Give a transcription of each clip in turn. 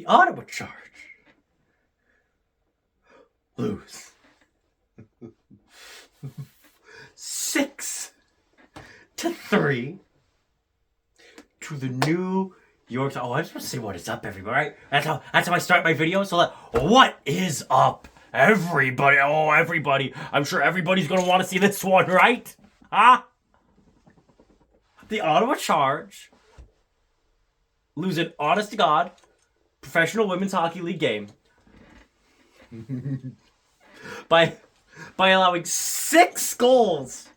the Ottawa Charge lose 6-3 to the New York. Oh, I'm supposed to say what is up, everybody, right? That's how I start my video. So what is up, everybody? Oh, everybody. I'm sure everybody's gonna want to see this one, right? Huh? The Ottawa Charge lose an honest to God professional women's hockey league game by allowing 6 goals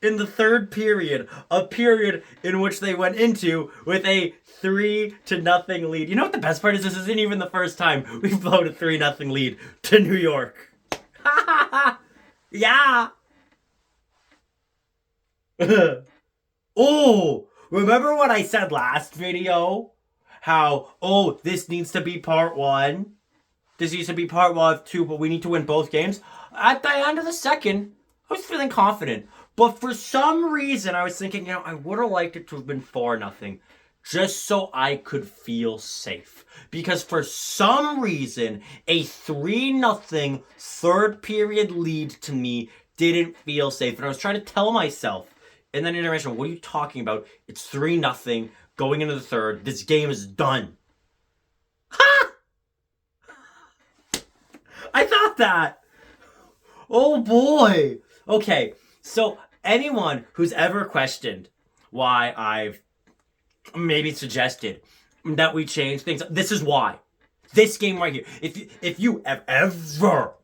in the third period, a period in which they went into with a 3-0 lead. You know what the best part is? This isn't even the first time we've blown a 3-0 lead to New York. Yeah. Oh, remember what I said last video? How, oh, this needs to be part 1. This needs to be part 1 of 2, but we need to win both games. At the end of the second, I was feeling confident. But for some reason, I was thinking, I would have liked it to have been 4-0. Just so I could feel safe. Because for some reason, a 3-0 third period lead to me didn't feel safe. And I was trying to tell myself in that intermission, what are you talking about? It's 3-0 going into the third. This game is done. Ha! I thought that. Oh boy. Okay, so anyone who's ever questioned why I've maybe suggested that we change things, this is why. This game right here. If you ever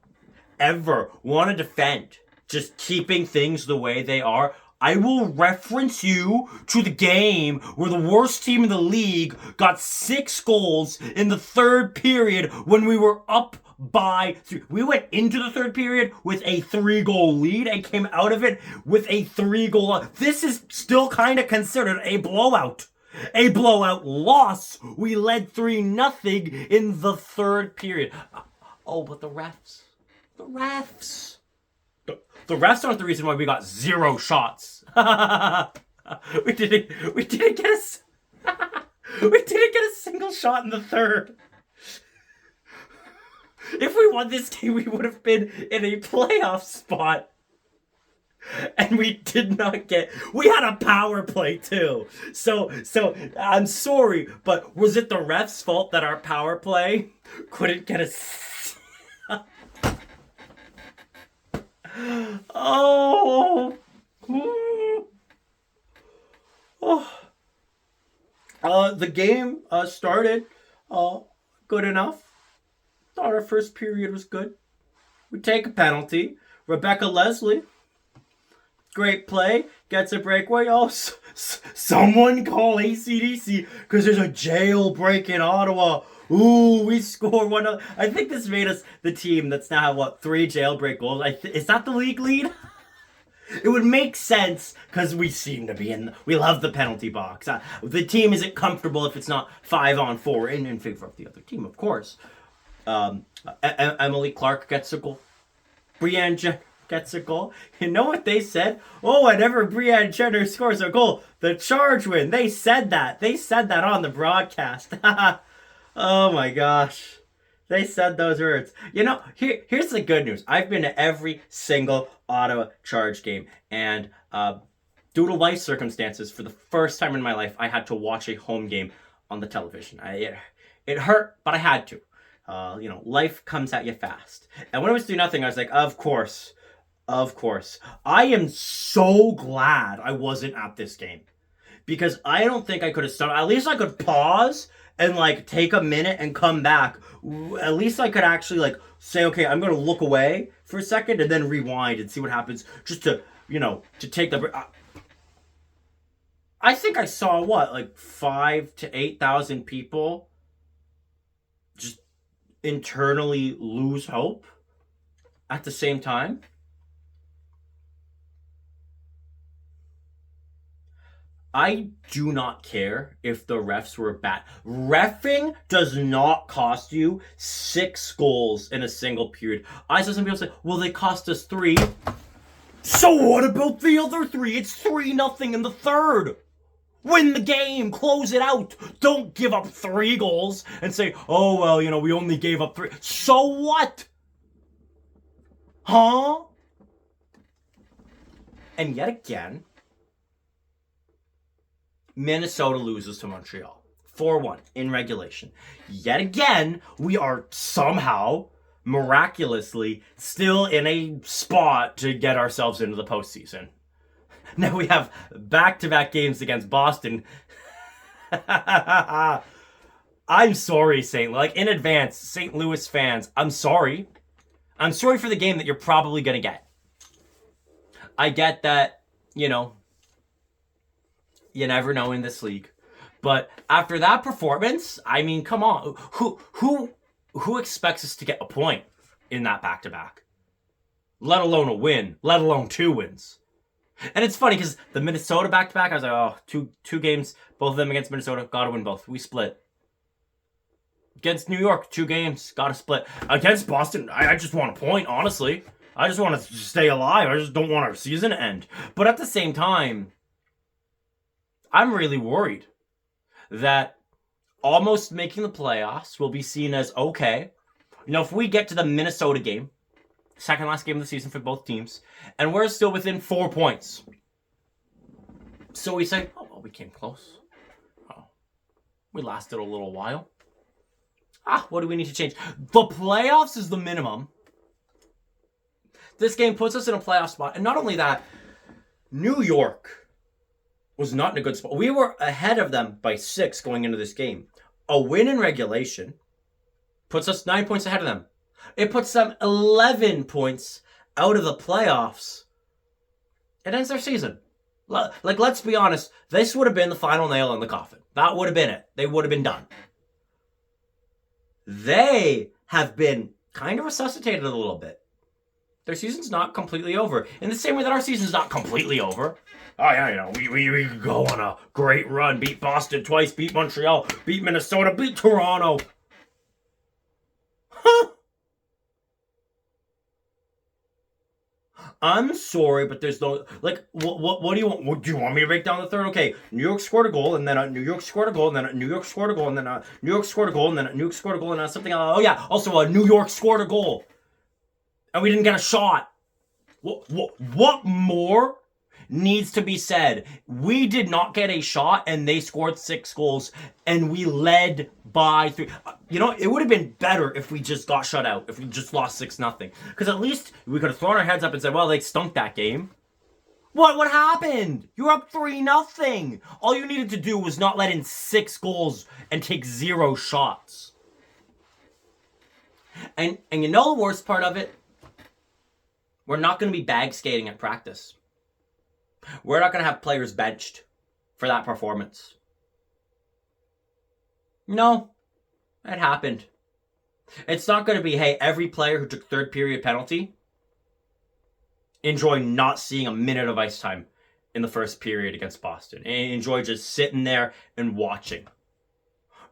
want to defend just keeping things the way they are, I will reference you to the game where the worst team in the league got 6 goals in the third period when we were up by 3. We went into the third period with a 3-goal lead and came out of it with a 3-goal. This is still kind of considered a blowout. A blowout loss. We led 3-0 in the third period. Oh, but the refs. The refs aren't the reason why we got 0 shots. we didn't get a single shot in the third. If we won this game, we would have been in a playoff spot. And we did not get... We had a power play, too. So I'm sorry, but was it the ref's fault that our power play couldn't get a... Oh. The game started good enough. Thought our first period was good. We take a penalty. Rebecca Leslie, great play, gets a breakaway. Oh, someone call ACDC because there's a jailbreak in Ottawa. Ooh, we score one. I think this made us the team that's now, 3 jailbreak goals. Is that the league lead? It would make sense because we seem to be we love the penalty box. The team isn't comfortable if it's not 5-on-4 in favor of the other team, of course. Emily Clark gets a goal. Brianne Jenner gets a goal. You know what they said? Oh, whenever Brianne Jenner scores a goal, the Charge win. They said that. They said that on the broadcast. Oh my gosh. They said those words. Here's the good news. I've been to every single Ottawa Charge game. And due to life circumstances, for the first time in my life, I had to watch a home game on the television. It hurt, but I had to. Life comes at you fast. And when it was 3-0, I was like, of course. I am so glad I wasn't at this game. Because I don't think I could have started. At least I could pause and take a minute and come back. At least I could actually say, okay, I'm going to look away for a second and then rewind and see what happens. Just to take the break. I think I saw 5,000 to 8,000 people just internally lose hope at the same time. I do not care if the refs were bad. Reffing does not cost you 6 goals in a single period. I saw some people say, well, they cost us 3. So what about the other 3? It's 3-0 in the third. Win the game, close it out. Don't give up 3 goals and say, oh, well, you know, we only gave up 3. So what? Huh? And yet again, Minnesota loses to Montreal 4-1 in regulation. Yet again, we are somehow, miraculously, still in a spot to get ourselves into the postseason. Now we have back-to-back games against Boston. I'm sorry, in advance, St. Louis fans, I'm sorry. I'm sorry for the game that you're probably going to get. I get that, you know, you never know in this league. But after that performance, I mean, come on. Who expects us to get a point in that back-to-back? Let alone a win. Let alone 2 wins. And it's funny because the Minnesota back-to-back, I was like, oh, two games, both of them against Minnesota, gotta win both. We split. Against New York, 2 games, gotta split. Against Boston, I just want a point, honestly. I just want to stay alive. I just don't want our season to end. But at the same time, I'm really worried that almost making the playoffs will be seen as okay. You know, if we get to the Minnesota game, second last game of the season for both teams, and we're still within 4 points. So we say, oh, well, we came close. Oh, we lasted a little while. What do we need to change? The playoffs is the minimum. This game puts us in a playoff spot. And not only that, New York was not in a good spot. We were ahead of them by 6 going into this game. A win in regulation puts us 9 points ahead of them. It puts them 11 points out of the playoffs. It ends their season. Like, let's be honest. This would have been the final nail in the coffin. That would have been it. They would have been done. They have been kind of resuscitated a little bit. Their season's not completely over. In the same way that our season's not completely over. Oh, yeah, you know, we could go on a great run. Beat Boston twice, beat Montreal, beat Minnesota, beat Toronto. Huh? I'm sorry, but there's no, like, what do you want? Do you want me to break down the third? Okay, New York scored a goal, and then New York scored a goal, and then New York scored a goal, and then New York scored a goal, and then New York scored a goal, and something else. Oh, yeah, also New York scored a goal. And we didn't get a shot. What more needs to be said? We did not get a shot, and they scored 6 goals, and we led by 3. You know, it would have been better if we just got shut out, if we just lost 6-0. Because at least we could have thrown our heads up and said, well, they stunk that game. What happened? You were up 3-0. All you needed to do was not let in 6 goals and take 0 shots. And you know the worst part of it? We're not going to be bag skating at practice. We're not going to have players benched for that performance. No, it happened. It's not going to be, hey, every player who took 3rd period penalty, enjoy not seeing a minute of ice time in the 1st period against Boston. Enjoy just sitting there and watching.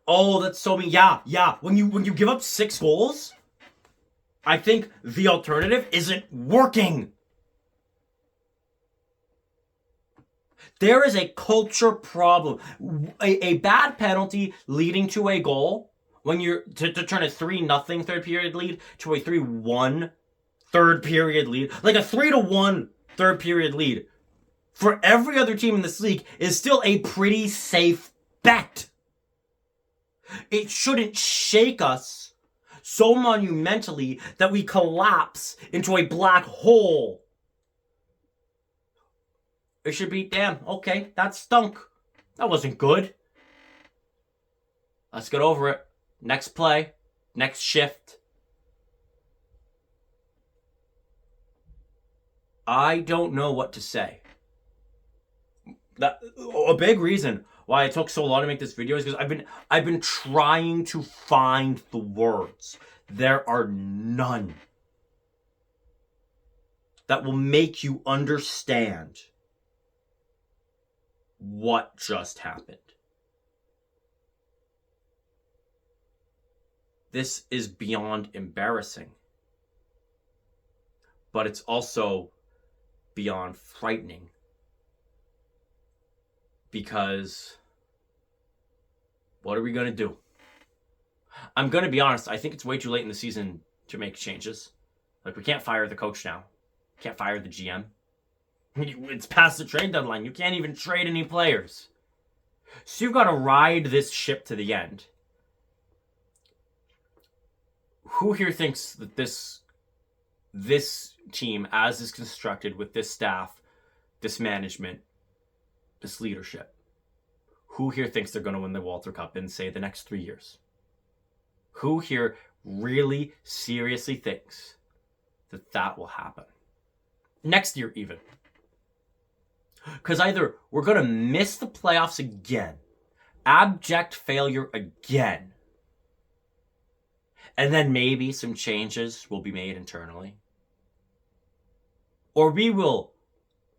Oh, that's so mean. Yeah. When you give up 6 goals, I think the alternative isn't working. There is a culture problem. A bad penalty leading to a goal, when you're to turn a 3-0 3rd period lead to a 3-1 3rd period lead, like a 3-1 3rd period lead, for every other team in this league is still a pretty safe bet. It shouldn't shake us so monumentally that we collapse into a black hole. It should be, damn, okay, that stunk. That wasn't good. Let's get over it. Next play, next shift. I don't know what to say. A big reason why it took so long to make this video is because I've been trying to find the words. There are none that will make you understand what just happened. This is beyond embarrassing, but it's also beyond frightening. Because what are we going to do? I'm going to be honest. I think it's way too late in the season to make changes. Like, we can't fire the coach now. Can't fire the GM. It's past the trade deadline. You can't even trade any players. So you've got to ride this ship to the end. Who here thinks that this team, as is constructed with this staff, this management, this leadership, who here thinks they're going to win the Walter Cup in, say, the next 3 years? Who here really seriously thinks that that will happen? Next year, even. Because either we're going to miss the playoffs again, abject failure again, and then maybe some changes will be made internally, or we will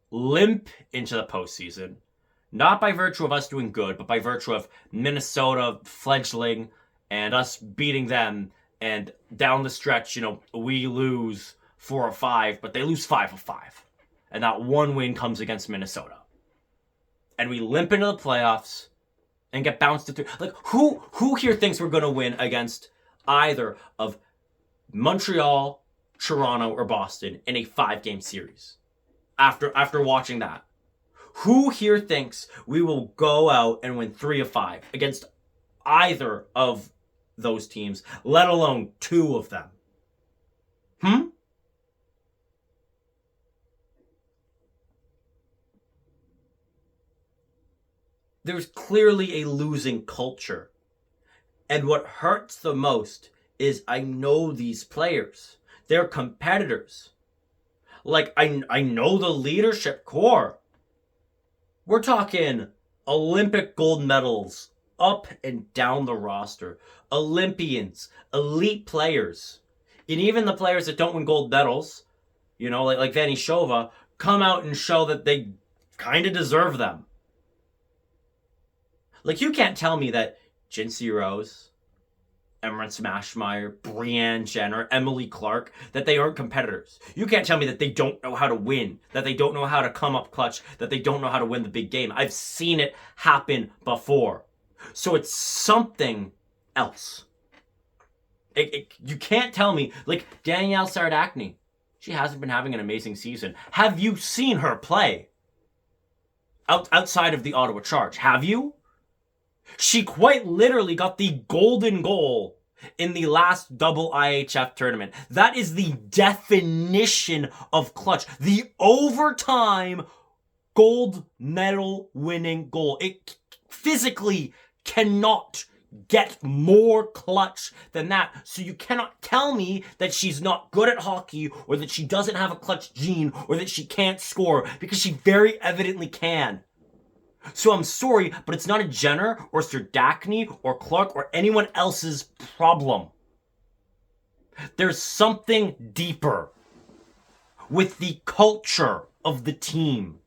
limp into the postseason, not by virtue of us doing good, but by virtue of Minnesota fledgling and us beating them, and down the stretch, we lose 4 or 5, but they lose 5 of 5. And that one win comes against Minnesota. And we limp into the playoffs and get bounced to 3. Like, who here thinks we're going to win against either of Montreal, Toronto, or Boston in a 5-game series? After watching that. Who here thinks we will go out and win 3 of 5 against either of those teams, let alone 2 of them? There's clearly a losing culture. And what hurts the most is I know these players. They're competitors. Like, I know the leadership core. We're talking Olympic gold medals up and down the roster. Olympians, elite players. And even the players that don't win gold medals, like Vanny Shova, come out and show that they kind of deserve them. Like, you can't tell me that Jinsey Rose, Emran Smashmeyer, Brianne Jenner, Emily Clark, that they aren't competitors. You can't tell me that they don't know how to win, that they don't know how to come up clutch, that they don't know how to win the big game. I've seen it happen before. So it's something else. You can't tell me, like Danielle Sardakny, she hasn't been having an amazing season. Have you seen her play? Outside of the Ottawa Charge, have you? She quite literally got the golden goal in the last double IHF tournament. That is the definition of clutch. The overtime gold medal winning goal. It physically cannot get more clutch than that. So you cannot tell me that she's not good at hockey, or that she doesn't have a clutch gene, or that she can't score, because she very evidently can. So I'm sorry, but it's not a Jenner or Sardakny or Clark or anyone else's problem. There's something deeper with the culture of the team.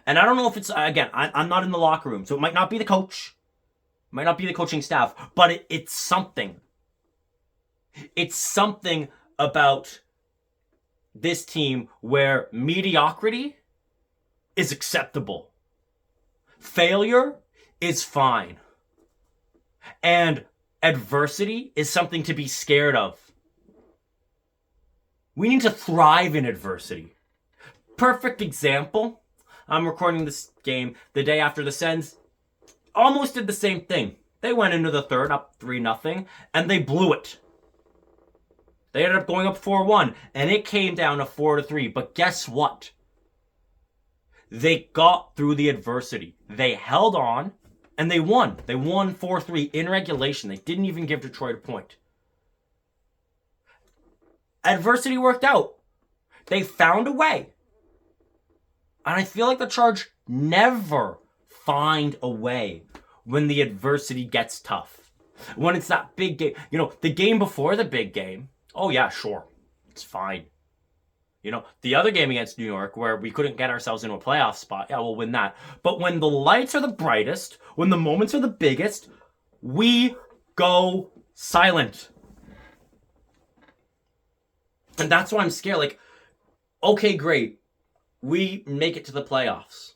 And I don't know if it's, again, I'm not in the locker room, so it might not be the coach, might not be the coaching staff, but it's something. It's something about this team where mediocrity is acceptable. Failure is fine. And adversity is something to be scared of. We need to thrive in adversity. Perfect example. I'm recording this game the day after the Sens almost did the same thing. They went into the third up 3-0, and they blew it. They ended up going up 4-1, and it came down to 4-3. But guess what? They got through the adversity. They held on, and they won. They won 4-3 in regulation. They didn't even give Detroit a point. Adversity worked out. They found a way. And I feel like the Charge never find a way when the adversity gets tough. When it's that big game. The game before the big game, oh yeah, sure. It's fine. The other game against New York where we couldn't get ourselves into a playoff spot, yeah, we'll win that. But when the lights are the brightest, when the moments are the biggest, we go silent. And that's why I'm scared. Like, okay, great. We make it to the playoffs.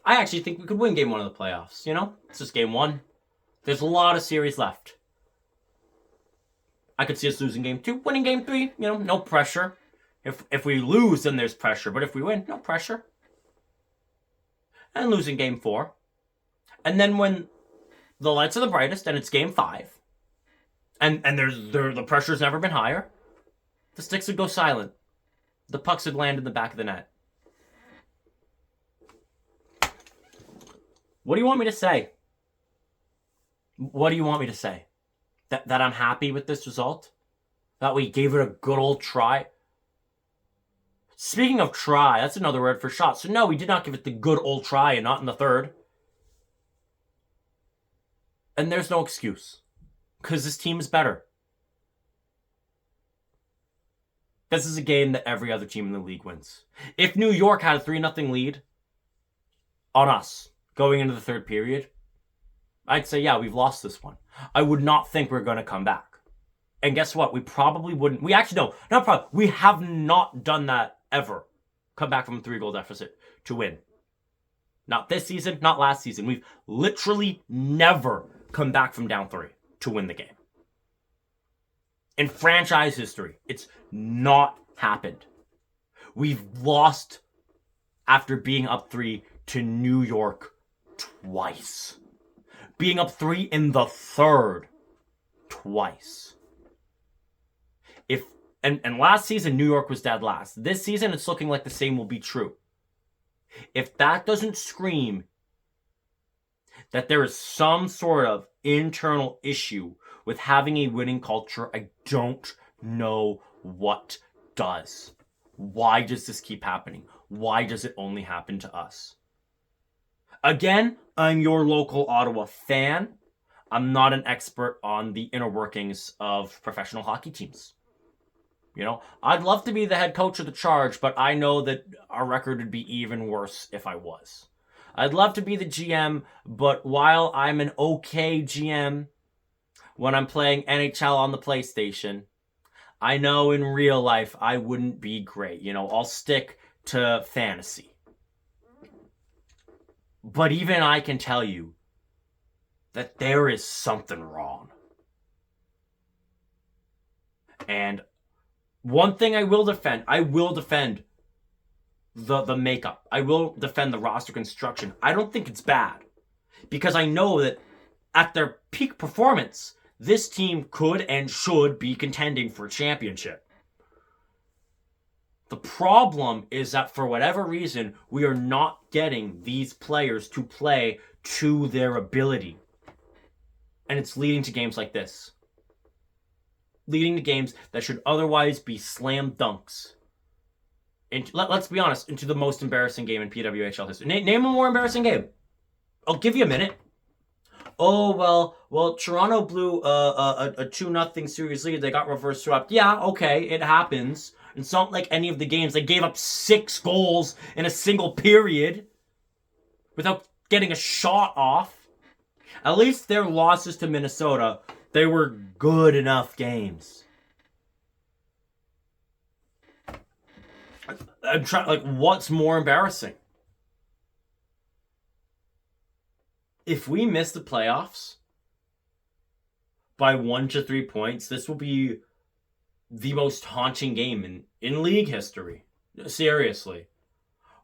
I actually think we could win game 1 of the playoffs, you know? It's just game 1. There's a lot of series left. I could see us losing game 2, winning game 3, you know, no pressure. If we lose, then there's pressure, but if we win, no pressure. And losing game 4. And then when the lights are the brightest and it's game 5, and the pressure's never been higher, the sticks would go silent. The pucks would land in the back of the net. What do you want me to say? What do you want me to say? That I'm happy with this result? That we gave it a good old try? Speaking of try, that's another word for shot. So no, we did not give it the good old try and not in the third. And there's no excuse. Because this team is better. This is a game that every other team in the league wins. If New York had a 3-0 lead on us going into the third period, I'd say, yeah, we've lost this one. I would not think we're going to come back. And guess what? We probably wouldn't. We actually, no, not probably. We have not done that ever. Come back from a 3-goal deficit to win. Not this season, not last season. We've literally never come back from down 3 to win the game. In franchise history, it's not happened. We've lost after being up 3 to New York twice. Being up 3 in the third twice. And last season, New York was dead last. This season, it's looking like the same will be true. If that doesn't scream that there is some sort of internal issue with having a winning culture, I don't know what does. Why does this keep happening? Why does it only happen to us? Again, I'm your local Ottawa fan. I'm not an expert on the inner workings of professional hockey teams. You know, I'd love to be the head coach of the Charge, but I know that our record would be even worse if I was. I'd love to be the GM, but while I'm an okay GM when I'm playing NHL on the PlayStation, I know in real life I wouldn't be great. You know, I'll stick to fantasy. But even I can tell you that there is something wrong. And one thing I will defend the makeup. I will defend the roster construction. I don't think it's bad. Because I know that at their peak performance, this team could and should be contending for a championship. The problem is that for whatever reason, we are not getting these players to play to their ability. And it's leading to games like this. Leading to games that should otherwise be slam dunks. And let's be honest, into the most embarrassing game in PWHL history. Name a more embarrassing game. I'll give you a minute. Oh, well, Toronto blew a 2-0 series lead. They got reverse swept. Yeah, okay, it happens. It's not like any of the games. They gave up 6 goals in a single period without getting a shot off. At least their losses to Minnesota, they were good enough games. I'm trying, like, what's more embarrassing? If we miss the playoffs by 1 to 3 points, this will be the most haunting game in league history. Seriously.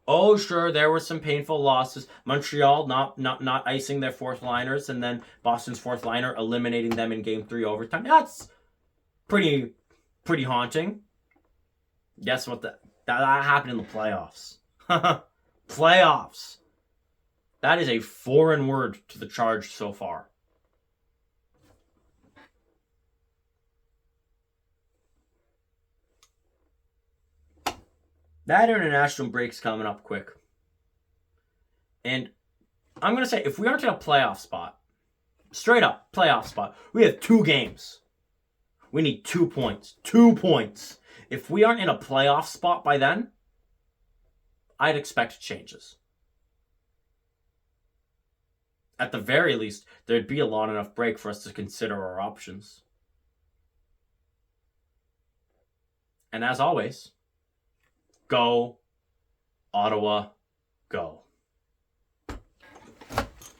Oh, sure, there were some painful losses. Montreal not icing their fourth liners, and then Boston's fourth liner eliminating them in Game 3 overtime. That's pretty haunting. Guess what? That happened in the playoffs. Playoffs. That is a foreign word to the Charge so far. That international break's coming up quick. And I'm going to say, if we aren't in a playoff spot, straight up playoff spot, we have 2 games. We need 2 points. 2 points. If we aren't in a playoff spot by then, I'd expect changes. At the very least, there'd be a long enough break for us to consider our options. And as always, go, Ottawa, go.